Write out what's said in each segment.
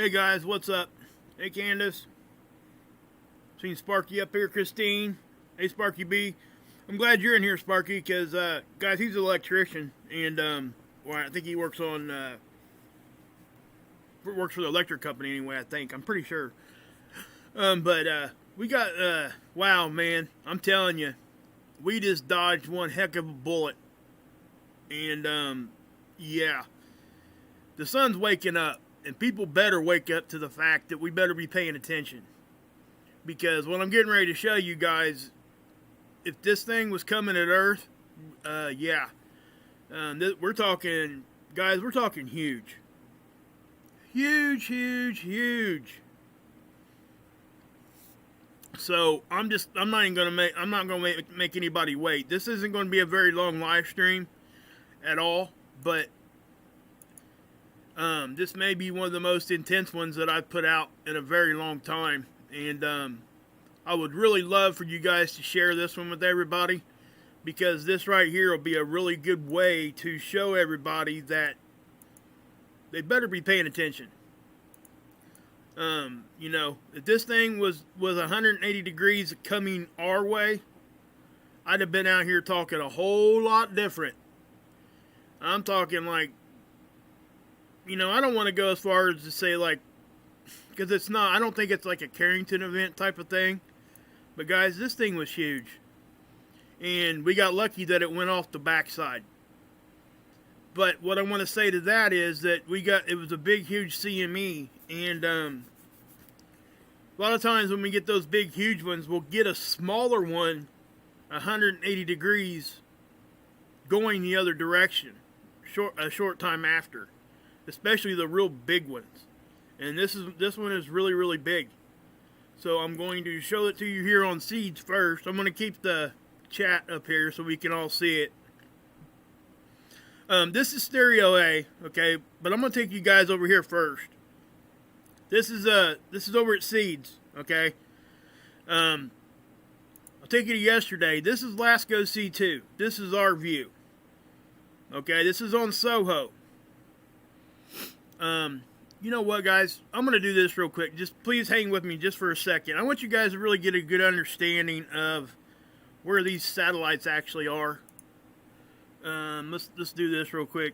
Hey guys, what's up? Hey Candace. Seen Sparky up here, Christine. Hey Sparky B. I'm glad you're in here, Sparky, because guys, he's an electrician, and well, I think he works on works for the electric company anyway. I think I'm pretty sure. But we got wow, man, I'm telling you, we just dodged one heck of a bullet, and yeah, the sun's waking up. And people better wake up to the fact that we better be paying attention. Because what I'm getting ready to show you guys, if this thing was coming at Earth, yeah. We're talking, guys, we're talking huge. Huge, huge, huge. So, I'm not going to make anybody wait. This isn't going to be a very long live stream at all, but this may be one of the most intense ones that I've put out in a very long time. And I would really love for you guys to share this one with everybody, because this right here will be a really good way to show everybody that they better be paying attention. You know, if this thing was 180 degrees coming our way, I'd have been out here talking a whole lot different. I'm talking like, you know, I don't want to go as far as to say, like, because it's not, I don't think it's like a Carrington event type of thing. But guys, this thing was huge. And we got lucky that it went off the backside. But what I want to say to that is that it was a big, huge CME. And a lot of times when we get those big, huge ones, we'll get a smaller one, 180 degrees, going the other direction, a short time after. Especially the real big ones. And this one is really, really big. So I'm going to show it to you here on Seeds first. I'm going to keep the chat up here so we can all see it. This is Stereo A, okay? But I'm going to take you guys over here first. This is over at Seeds, okay? I'll take you to yesterday. This is Lasco C2. This is our view. Okay, this is on Soho. You know what, guys? I'm going to do this real quick. Just please hang with me just for a second. I want you guys to really get a good understanding of where these satellites actually are. Let's do this real quick.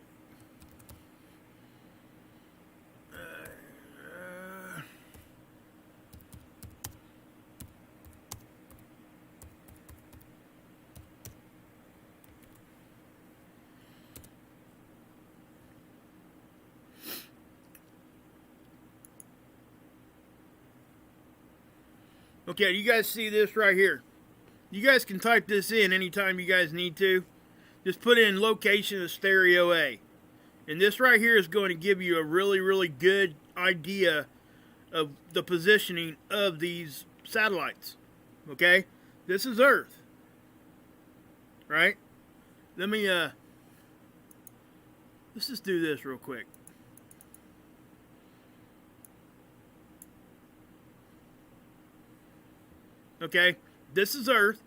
Okay, you guys see this right here? You guys can type this in anytime you guys need to. Just put in location of Stereo A. And this right here is going to give you a really, really good idea of the positioning of these satellites. Okay? This is Earth. Right? Let's just do this real quick. Okay, this is Earth,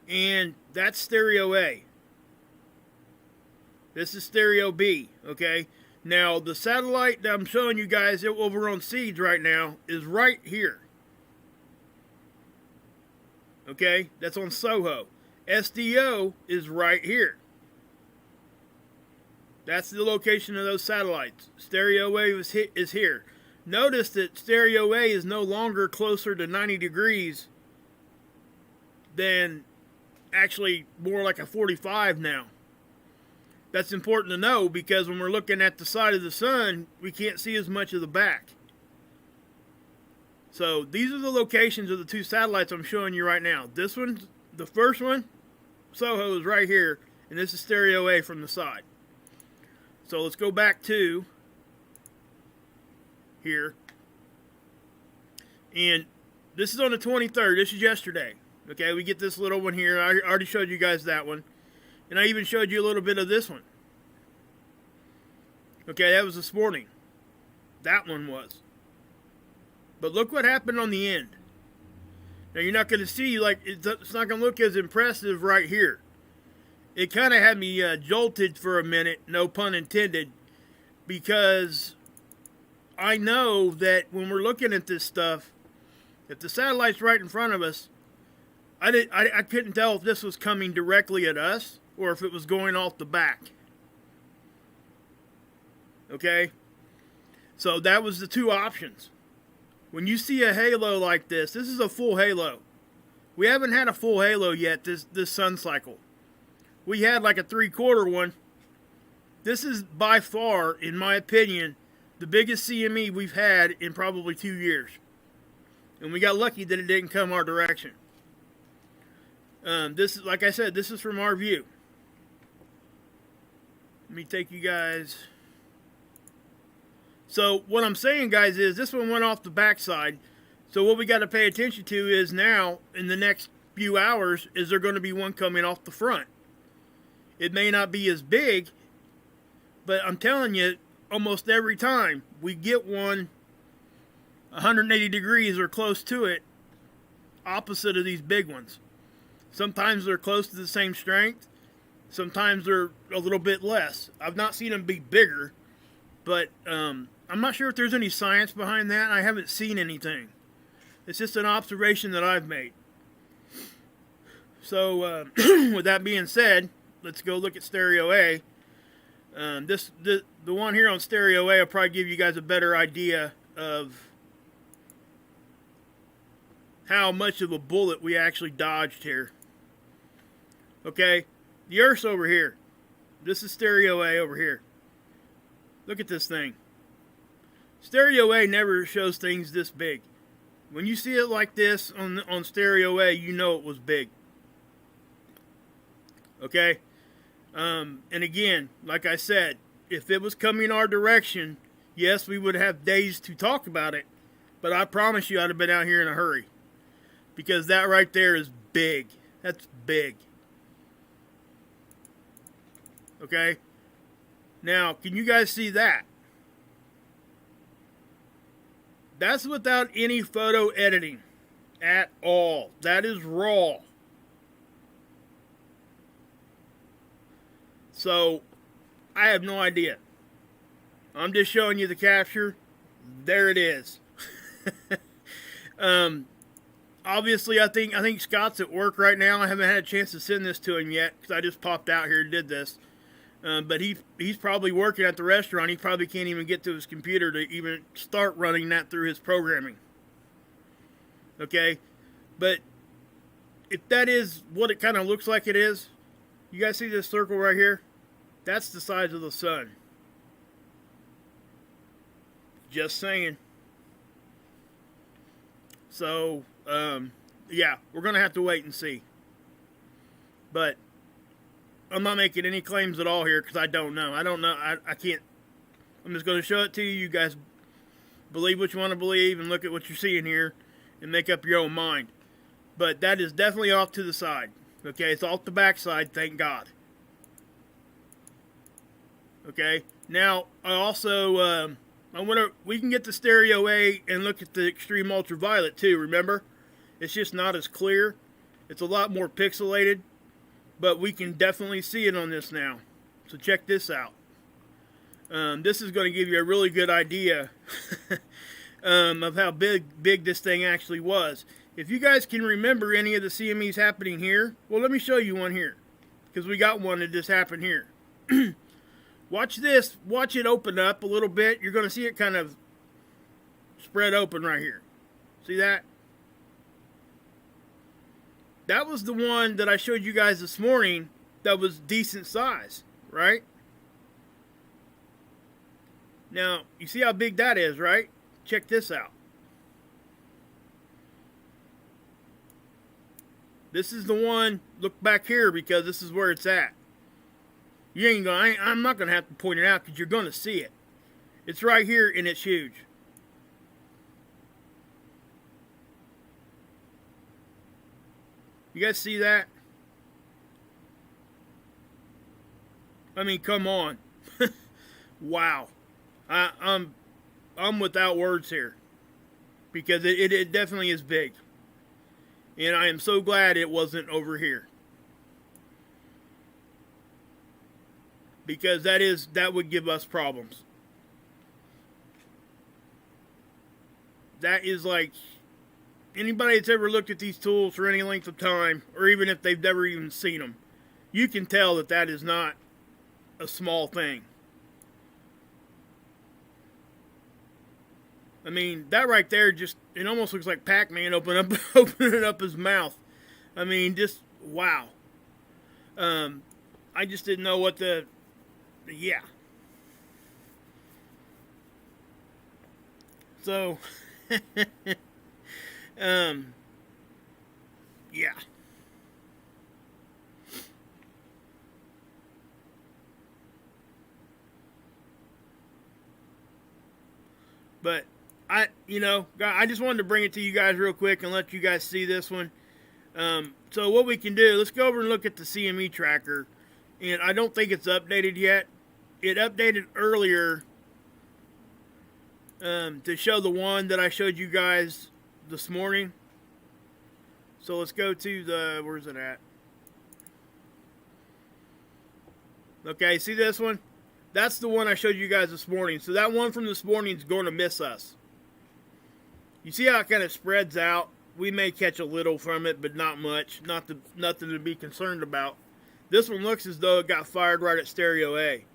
and that's Stereo A. This is Stereo B, okay? Now, the satellite that I'm showing you guys over on Seeds right now is right here. Okay, that's on Soho. SDO is right here. That's the location of those satellites. Stereo A is here. Notice that Stereo A is no longer closer to 90 degrees than actually more like a 45 now. That's important to know because when we're looking at the side of the sun, we can't see as much of the back. So these are the locations of the two satellites I'm showing you right now. This one, the first one, Soho, is right here, and this is Stereo A from the side. So let's go back to here, and this is on the 23rd. This is yesterday. Okay, we get this little one here. I already showed you guys that one, and I even showed you a little bit of this one. Okay, that was this morning. That one was. But look what happened on the end. Now you're not going to see, like, it's not going to look as impressive right here. It kind of had me jolted for a minute, no pun intended, because I know that when we're looking at this stuff, if the satellite's right in front of us, I couldn't tell if this was coming directly at us or if it was going off the back. Okay? So that was the two options. When you see a halo like this is a full halo. We haven't had a full halo yet this sun cycle. We had like a 3/4 one. This is by far, in my opinion, the biggest CME we've had in probably 2 years. And we got lucky that it didn't come our direction. This is, like I said, this is from our view. Let me take you guys. So what I'm saying, guys, is this one went off the backside. So what we got to pay attention to is now, in the next few hours, is there going to be one coming off the front. It may not be as big, but I'm telling you, almost every time we get one 180 degrees or close to it, opposite of these big ones. Sometimes they're close to the same strength. Sometimes they're a little bit less. I've not seen them be bigger, but I'm not sure if there's any science behind that. I haven't seen anything. It's just an observation that I've made. So, with that being said, let's go look at Stereo A. The one here on Stereo A will probably give you guys a better idea of how much of a bullet we actually dodged here. Okay, the Earth's over here. This is Stereo A over here. Look at this thing. Stereo A never shows things this big. When you see it like this on Stereo A, you know it was big. Okay? And again, like I said, if it was coming our direction, yes, we would have days to talk about it. But I promise you I'd have been out here in a hurry. Because that right there is big. That's big. Okay? Now, can you guys see that? That's without any photo editing at all. That is raw. So, I have no idea. I'm just showing you the capture. There it is. Obviously, I think Scott's at work right now. I haven't had a chance to send this to him yet because I just popped out here and did this. But he's probably working at the restaurant. He probably can't even get to his computer to even start running that through his programming. Okay? But if that is what it kind of looks like it is, you guys see this circle right here? That's the size of the sun. Just saying. So, yeah, we're going to have to wait and see. But I'm not making any claims at all here because I don't know. I don't know. I can't. I'm just going to show it to you. You guys believe what you want to believe and look at what you're seeing here and make up your own mind. But that is definitely off to the side. Okay, it's off the backside, thank God. Okay, now I also we can get the Stereo A and look at the extreme ultraviolet too. Remember, it's just not as clear. It's a lot more pixelated, but we can definitely see it on this now. So check this out. This is going to give you a really good idea of how big this thing actually was. If you guys can remember any of the CMEs happening here, well, let me show you one here. Because we got one that just happened here. Watch this. Watch it open up a little bit. You're going to see it kind of spread open right here. See that? That was the one that I showed you guys this morning that was decent size, right? Now, you see how big that is, right? Check this out. This is the one, look back here because this is where it's at. You ain't gonna, I'm not going to have to point it out because you're going to see it. It's right here and it's huge. You guys see that? I mean, come on. Wow. I'm without words here. Because it definitely is big. And I am so glad it wasn't over here. Because that would give us problems. that is like, anybody that's ever looked at these tools for any length of time, or even if they've never even seen them, you can tell that that is not a small thing. I mean, that right there just, it almost looks like Pac-Man opening up his mouth. I mean, just, wow. I just didn't know what yeah. So, yeah. But I just wanted to bring it to you guys real quick and let you guys see this one. So what we can do, let's go over and look at the CME tracker. And I don't think it's updated yet. It updated earlier to show the one that I showed you guys this morning. So let's go to where's it at? Okay, see this one? That's the one I showed you guys this morning. So that one from this morning is going to miss us. You see how it kind of spreads out? We may catch a little from it, but not much. Nothing to be concerned about. This one looks as though it got fired right at stereo A.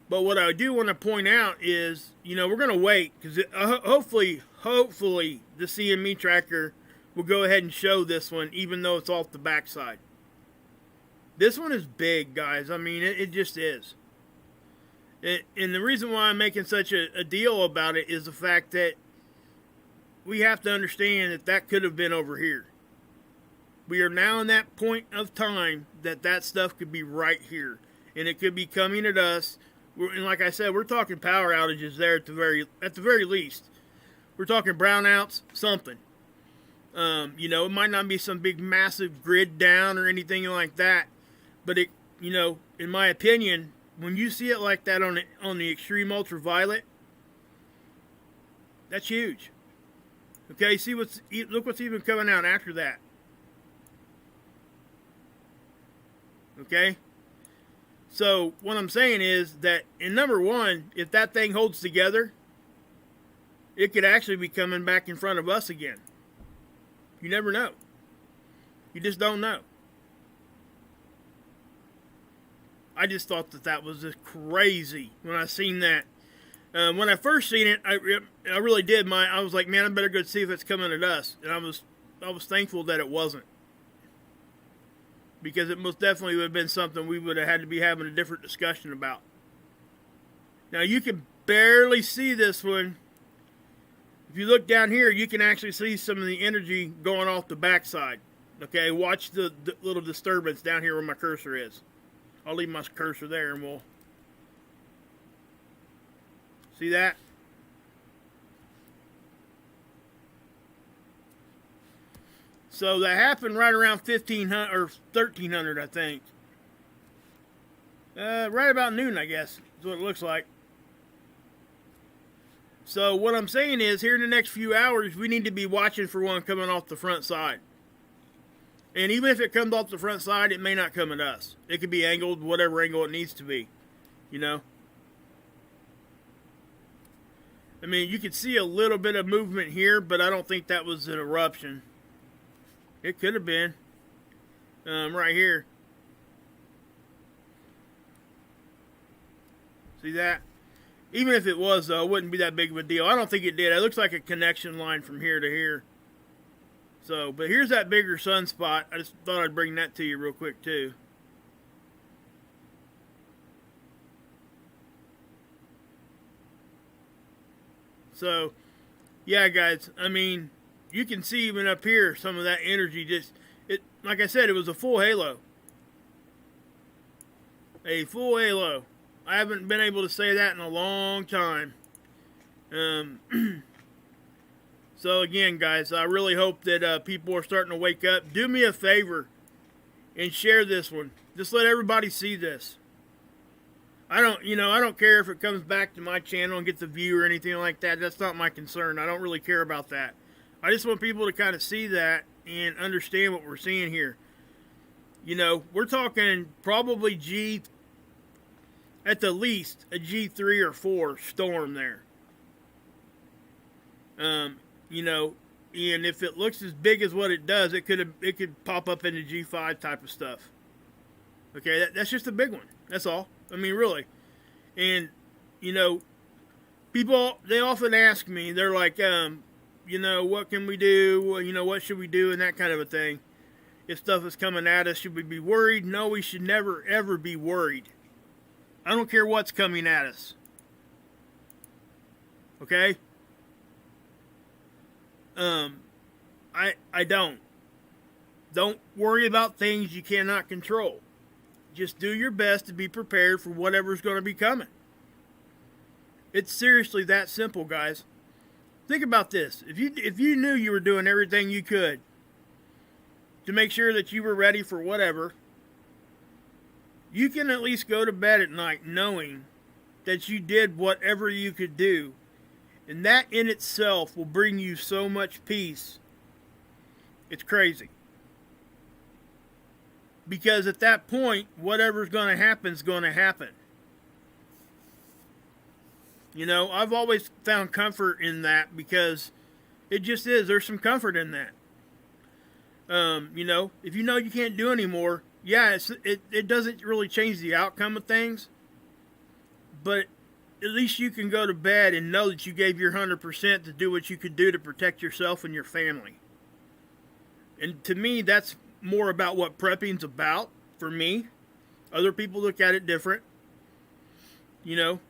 But what I do want to point out is, we're going to wait, because hopefully the CME tracker will go ahead and show this one, even though it's off the backside. This one is big, guys. I mean, it just is. And the reason why I'm making such a deal about it is the fact that we have to understand that could have been over here. We are now in that point of time that stuff could be right here. And it could be coming at us. And like I said, we're talking power outages there at the very least. We're talking brownouts, something. It might not be some big massive grid down or anything like that. But it, in my opinion, when you see it like that on the extreme ultraviolet, that's huge. Okay, look what's even coming out after that. Okay? So, what I'm saying is that, in number one, if that thing holds together, it could actually be coming back in front of us again. You never know. You just don't know. I just thought that was just crazy when I seen that. When I first seen it, I really did. I was like, man, I better go see if it's coming at us. And I was thankful that it wasn't, because it most definitely would have been something we would have had to be having a different discussion about. Now you can barely see this one. If you look down here, you can actually see some of the energy going off the backside. Okay, watch the little disturbance down here where my cursor is. I'll leave my cursor there and we'll see that. So that happened right around 1500 or 1300, I think. Right about noon, I guess, is what it looks like. So what I'm saying is, here in the next few hours, we need to be watching for one coming off the front side. And even if it comes off the front side, it may not come at us. It could be angled whatever angle it needs to be. I mean, you could see a little bit of movement here, but I don't think that was an eruption. It could have been. Right here. See that? Even if it was, though, it wouldn't be that big of a deal. I don't think it did. It looks like a connection line from here to here. So, but here's that bigger sunspot. I just thought I'd bring that to you real quick, too. So, yeah, guys. I mean, you can see even up here some of that energy just... like I said, it was a full halo. A full halo. I haven't been able to say that in a long time. So again, guys, I really hope that people are starting to wake up. Do me a favor and share this one. Just let everybody see this. I don't care if it comes back to my channel and gets a view or anything like that. That's not my concern. I don't really care about that. I just want people to kind of see that and understand what we're seeing here. We're talking probably at the least, a G3 or 4 storm there. You know, and if it looks as big as what it does, it could pop up into G5 type of stuff. Okay, that's just a big one. That's all. I mean, really. And, you know, people, they often ask me, they're like, you know, what can we do? You know, what should we do? And that kind of a thing. If stuff is coming at us, should we be worried? No, we should never, ever be worried. I don't care what's coming at us. Okay? I don't. Don't worry about things you cannot control. Just do your best to be prepared for whatever's going to be coming. It's seriously that simple, guys. Think about this. If you knew you were doing everything you could to make sure that you were ready for whatever, you can at least go to bed at night knowing that you did whatever you could do. And that in itself will bring you so much peace. It's crazy. Because at that point, whatever's going to happen is going to happen. You know, I've always found comfort in that because it just is. There's some comfort in that. You know, if you know you can't do anymore, yeah, it doesn't really change the outcome of things. But at least you can go to bed and know that you gave your 100% to do what you could do to protect yourself and your family. And to me, that's more about what prepping's about for me. Other people look at it different. You know,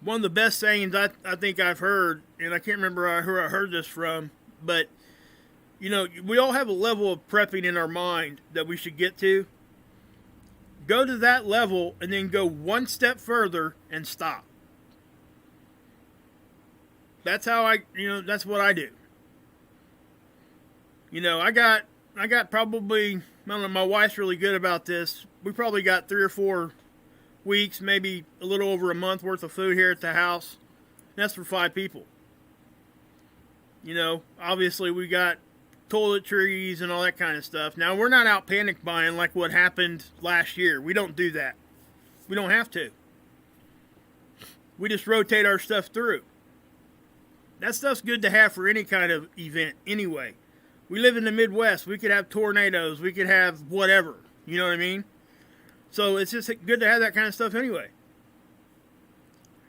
one of the best sayings I think I've heard, and I can't remember who I heard this from, but, you know, we all have a level of prepping in our mind that we should get to. Go to that level and then go one step further and stop. That's how that's what I do. You know, I got probably, I don't know, my wife's really good about this. We probably got 3 or 4 weeks, maybe a little over a month worth of food here at the house. That's for 5 people. You know, obviously we got toiletries and all that kind of stuff. Now, we're not out panic buying like what happened last year. We don't do that. We don't have to. We just rotate our stuff through. That stuff's good to have for any kind of event anyway. We live in the Midwest. We could have tornadoes. We could have whatever. You know what I mean? So it's just good to have that kind of stuff anyway.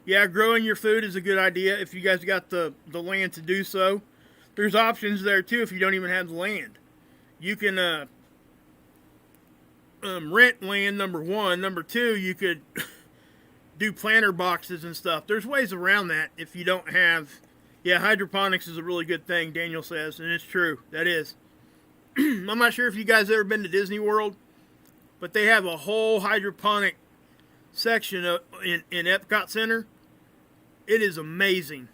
Yeah, growing your food is a good idea if you guys got the land to do so. There's options there too if you don't even have the land. You can rent land, number one. Number two, you could do planter boxes and stuff. There's ways around that if you don't have... Yeah, hydroponics is a really good thing, Daniel says, and it's true. That is. I'm not sure if you guys ever been to Disney World, but they have a whole hydroponic section in Epcot Center. It is amazing.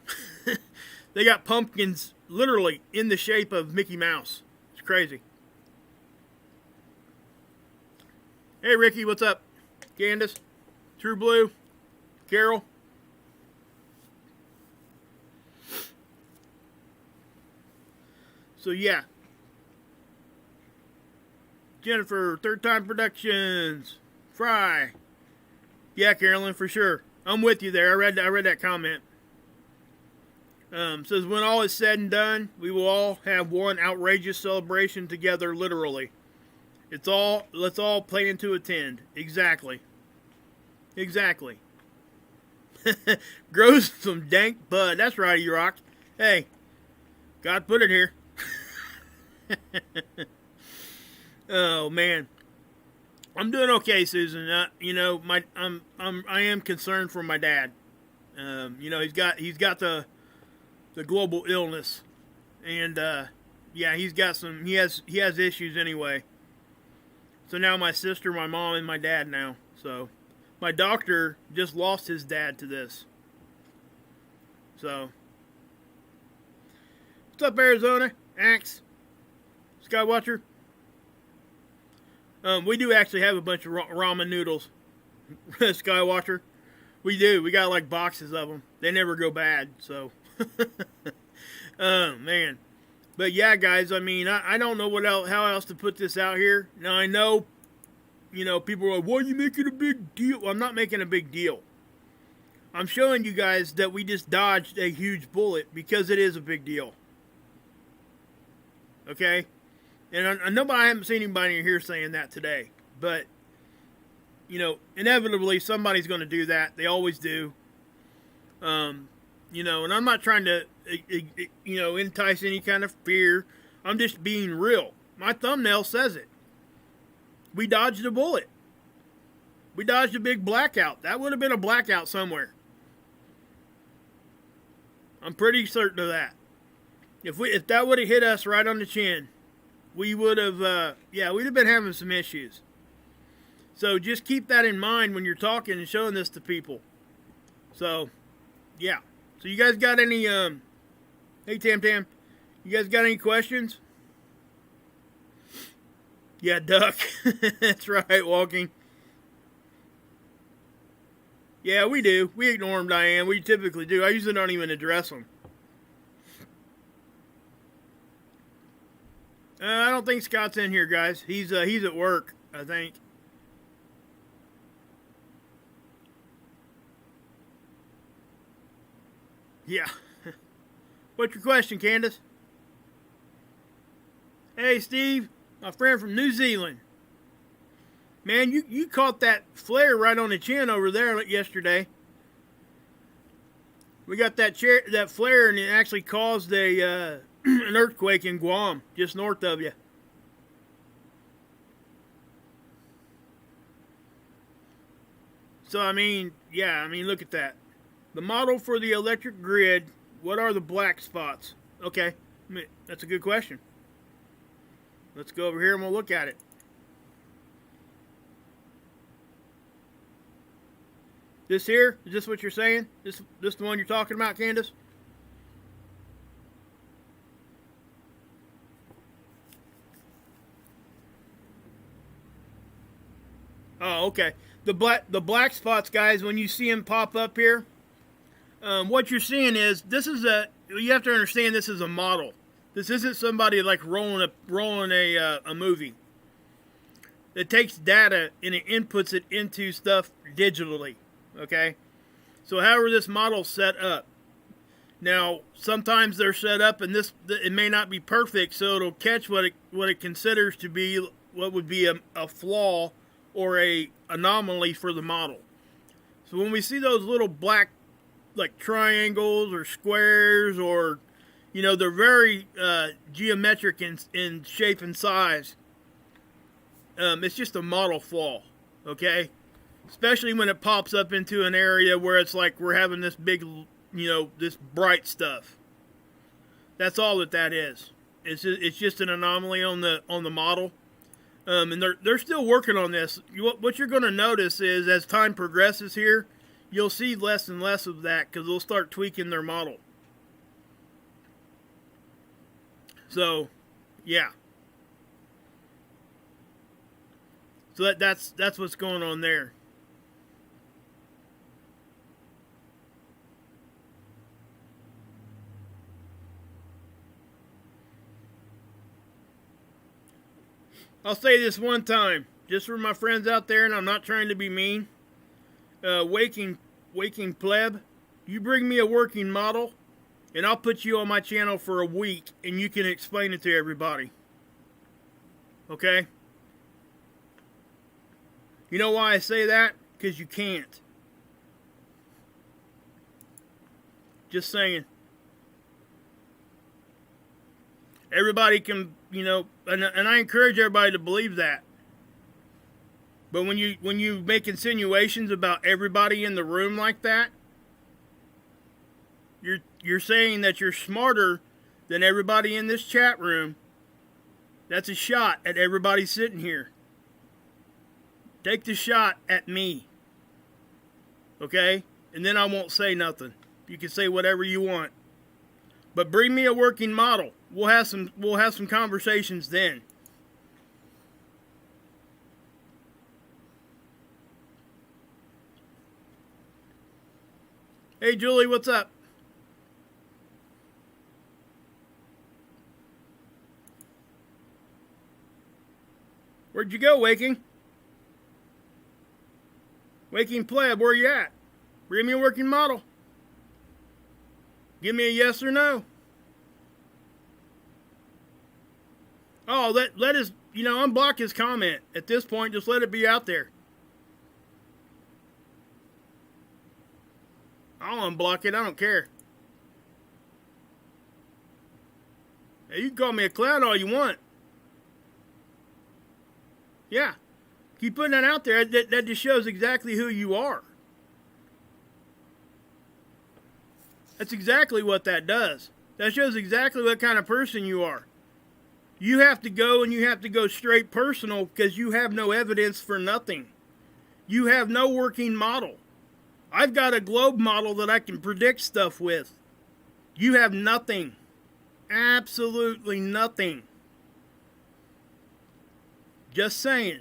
They got pumpkins literally in the shape of Mickey Mouse. It's crazy. Hey, Ricky, what's up? Candace, True Blue, Carol. So, yeah. Jennifer, Third Time Productions. Fry. Yeah, Carolyn, for sure. I'm with you there. I read that comment. Says, when all is said and done, we will all have one outrageous celebration together, literally. Let's all plan to attend. Exactly. Exactly. Grows some dank bud. That's right, you rock. Hey, God put it here. Oh man, I'm doing okay, Susan. You know, I am concerned for my dad. You know, he's got the global illness, and yeah, he has issues anyway. So now my sister, my mom, and my dad now. So my doctor just lost his dad to this. So what's up, Arizona? Axe. Skywatcher. We do actually have a bunch of ramen noodles. Skywatcher. We do. We got like boxes of them. They never go bad, so. Oh, man. But yeah, guys, I mean, I don't know how else to put this out here. Now, I know, you know, people are like, why are you making a big deal? Well, I'm not making a big deal. I'm showing you guys that we just dodged a huge bullet because it is a big deal. Okay? And I know I haven't seen anybody here saying that today. But, you know, inevitably somebody's going to do that. They always do. You know, and I'm not trying to, you know, entice any kind of fear. I'm just being real. My thumbnail says it. We dodged a bullet. We dodged a big blackout. That would have been a blackout somewhere. I'm pretty certain of that. If that would have hit us right on the chin, we would have, yeah, we'd have been having some issues. So just keep that in mind when you're talking and showing this to people. So, yeah. So you guys got any, hey Tam Tam, you guys got any questions? Yeah, duck. That's right, walking. Yeah, we do. We ignore them, Diane. We typically do. I usually don't even address them. I don't think Scott's in here, guys. He's at work, I think. Yeah. What's your question, Candace? Hey, Steve, my friend from New Zealand. Man, you caught that flare right on the chin over there yesterday. We got that flare, and it actually caused an earthquake in Guam, just north of you. So, I mean, yeah, I mean, look at that. The model for the electric grid, what are the black spots? Okay, that's a good question. Let's go over here and we'll look at it. This here, is this what you're saying? This the one you're talking about, Candace? Oh, okay. The black spots, guys, when you see them pop up here, what you're seeing is you have to understand this is a model. This isn't somebody like rolling a movie. It takes data and it inputs it into stuff digitally. Okay, so however this model's set up. Now, sometimes they're set up, and it may not be perfect, so it'll catch what it considers to be what would be a flaw or a anomaly for the model. So when we see those little black, like triangles or squares, or you know, they're very geometric in shape and size. It's just a model flaw. Okay. Especially when it pops up into an area where it's like we're having this big, you know, this bright stuff. That's all that is. It's just an anomaly on the model, and they're still working on this. What you're going to notice is as time progresses here, you'll see less and less of that because they'll start tweaking their model. So, yeah. So that's what's going on there. I'll say this one time, just for my friends out there, and I'm not trying to be mean. Waking pleb, you bring me a working model, and I'll put you on my channel for a week, and you can explain it to everybody. Okay? You know why I say that? Because you can't. Just saying. Everybody can, you know, and I encourage everybody to believe that. But when you make insinuations about everybody in the room like that, you're saying that you're smarter than everybody in this chat room. That's a shot at everybody sitting here. Take the shot at me. Okay? And then I won't say nothing. You can say whatever you want. But bring me a working model. We'll have some conversations then. Hey Julie, what's up? Where'd you go, Waking? Waking pleb, where you at? Bring me a working model. Give me a yes or no. Oh, let his, unblock his comment. At this point, just let it be out there. I'll unblock it. I don't care. Hey, you can call me a clown all you want. Yeah. Keep putting that out there. That just shows exactly who you are. That's exactly what that does. That shows exactly what kind of person you are. You have to go straight personal because you have no evidence for nothing. You have no working model. I've got a globe model that I can predict stuff with. You have nothing. Absolutely nothing. Just saying.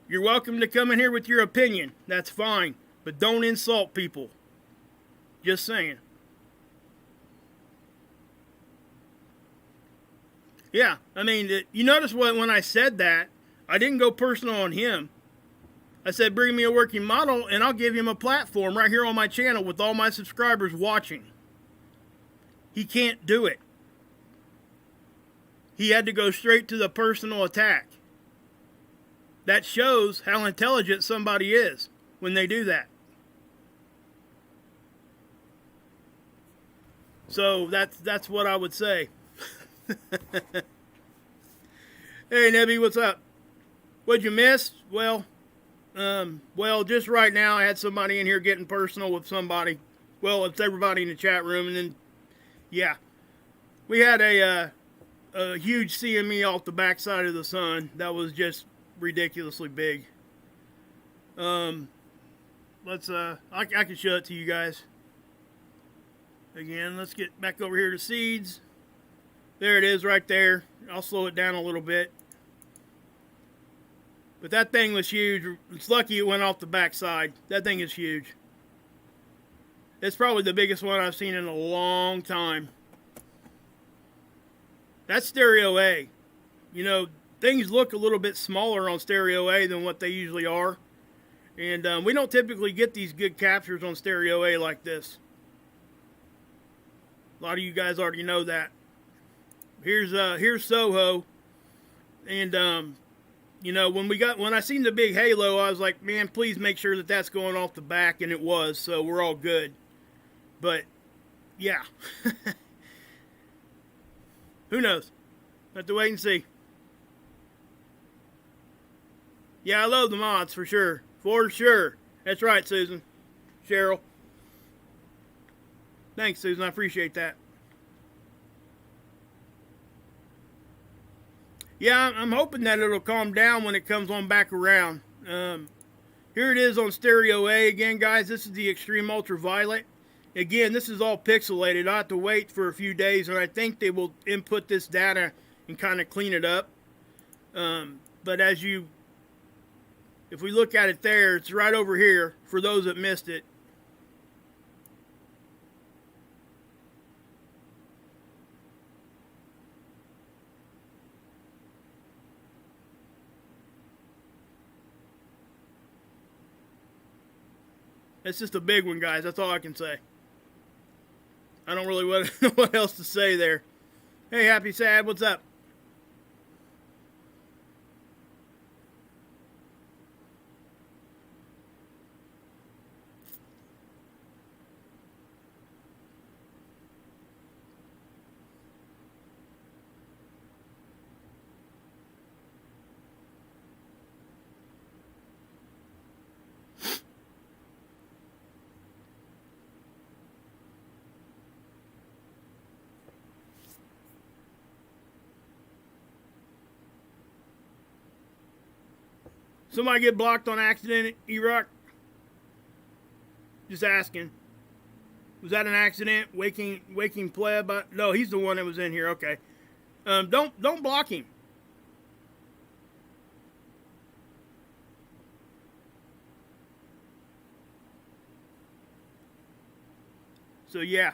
You're welcome to come in here with your opinion. That's fine. But don't insult people. Just saying. Yeah, I mean, you notice when I said that, I didn't go personal on him. I said, bring me a working model, and I'll give him a platform right here on my channel with all my subscribers watching. He can't do it. He had to go straight to the personal attack. That shows how intelligent somebody is when they do that. So that's what I would say. Hey Nebby, what's up? What'd you miss? Well, just right now I had somebody in here getting personal with somebody. Well, it's everybody in the chat room, and then yeah, we had a huge CME off the backside of the sun that was just ridiculously big. Let's I can show it to you guys. Again, let's get back over here to seeds. There it is right there. I'll slow it down a little bit. But that thing was huge. It's lucky it went off the backside. That thing is huge. It's probably the biggest one I've seen in a long time. That's stereo A. Things look a little bit smaller on stereo A than what they usually are. And we don't typically get these good captures on stereo A like this. A lot of you guys already know that. Here's Soho. And when I seen the big halo, I was like, man, please make sure that that's going off the back, and it was, so we're all good. But yeah. Who knows? Have to wait and see. Yeah, I love the mods for sure. For sure. That's right, Susan. Cheryl. Thanks, Susan. I appreciate that. Yeah, I'm hoping that it'll calm down when it comes on back around. Here it is on stereo A again, guys. This is the extreme ultraviolet. Again, this is all pixelated. I have to wait for a few days, and I think they will input this data and kind of clean it up. But if we look at it there, it's right over here for those that missed it. It's just a big one, guys. That's all I can say. I don't really know what else to say there. Hey, Happy Sad, what's up? Somebody get blocked on accident, E-Rock? Just asking. Was that an accident? Waking pleb? No, he's the one that was in here. Okay. Don't block him. So yeah.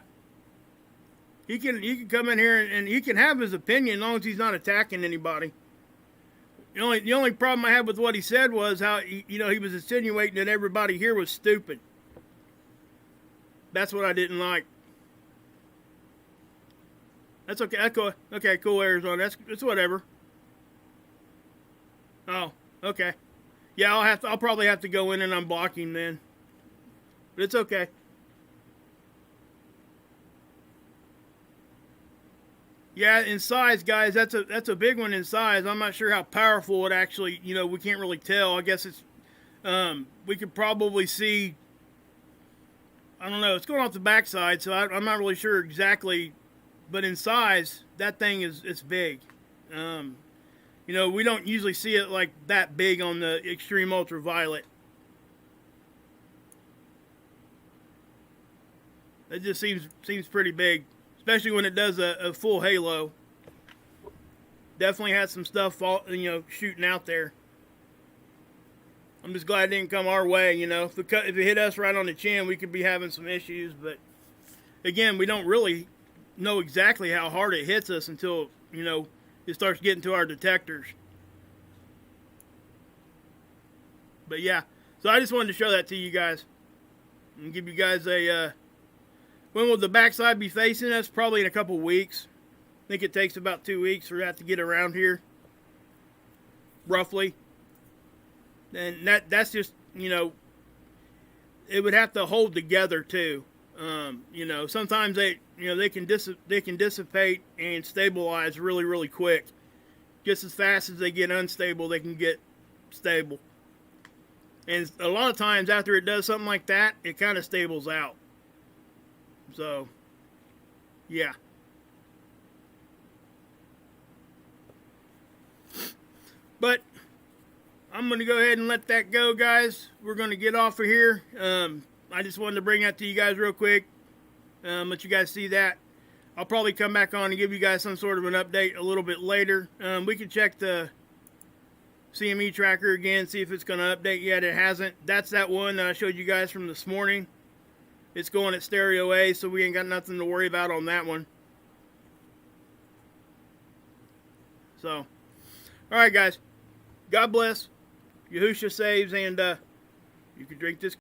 He can come in here and he can have his opinion as long as he's not attacking anybody. The only problem I had with what he said was how he was insinuating that everybody here was stupid. That's what I didn't like. That's okay. That's cool. Okay, cool, Arizona. That's whatever. Oh, okay. Yeah, I'll probably have to go in and unblock him then. But it's okay. Yeah, in size, guys, that's a big one in size. I'm not sure how powerful it actually. We can't really tell. I guess it's. We could probably see. I don't know. It's going off the backside, so I'm not really sure exactly. But in size, that thing it's big. We don't usually see it like that big on the extreme ultraviolet. It just seems pretty big, especially when it does a full halo. Definitely had some stuff shooting out there. I'm just glad it didn't come our way. If it hit us right on the chin, we could be having some issues. But again, we don't really know exactly how hard it hits us until it starts getting to our detectors. But yeah, so I just wanted to show that to you guys and give you guys a. When will the backside be facing us? Probably in a couple weeks. I think it takes about 2 weeks for that to get around here, roughly. And that's just it would have to hold together too. Sometimes they can dissipate and stabilize really, really quick. Just as fast as they get unstable, they can get stable. And a lot of times after it does something like that, it kind of stables out. So, yeah. But I'm going to go ahead and let that go, guys. We're going to get off of here. I just wanted to bring that to you guys real quick. Let you guys see that. I'll probably come back on and give you guys some sort of an update a little bit later. We can check the CME tracker again, see if it's going to update yet. It hasn't. That's that one that I showed you guys from this morning. It's going at stereo A, so we ain't got nothing to worry about on that one. So, alright guys. God bless. Yahusha saves, and you can drink this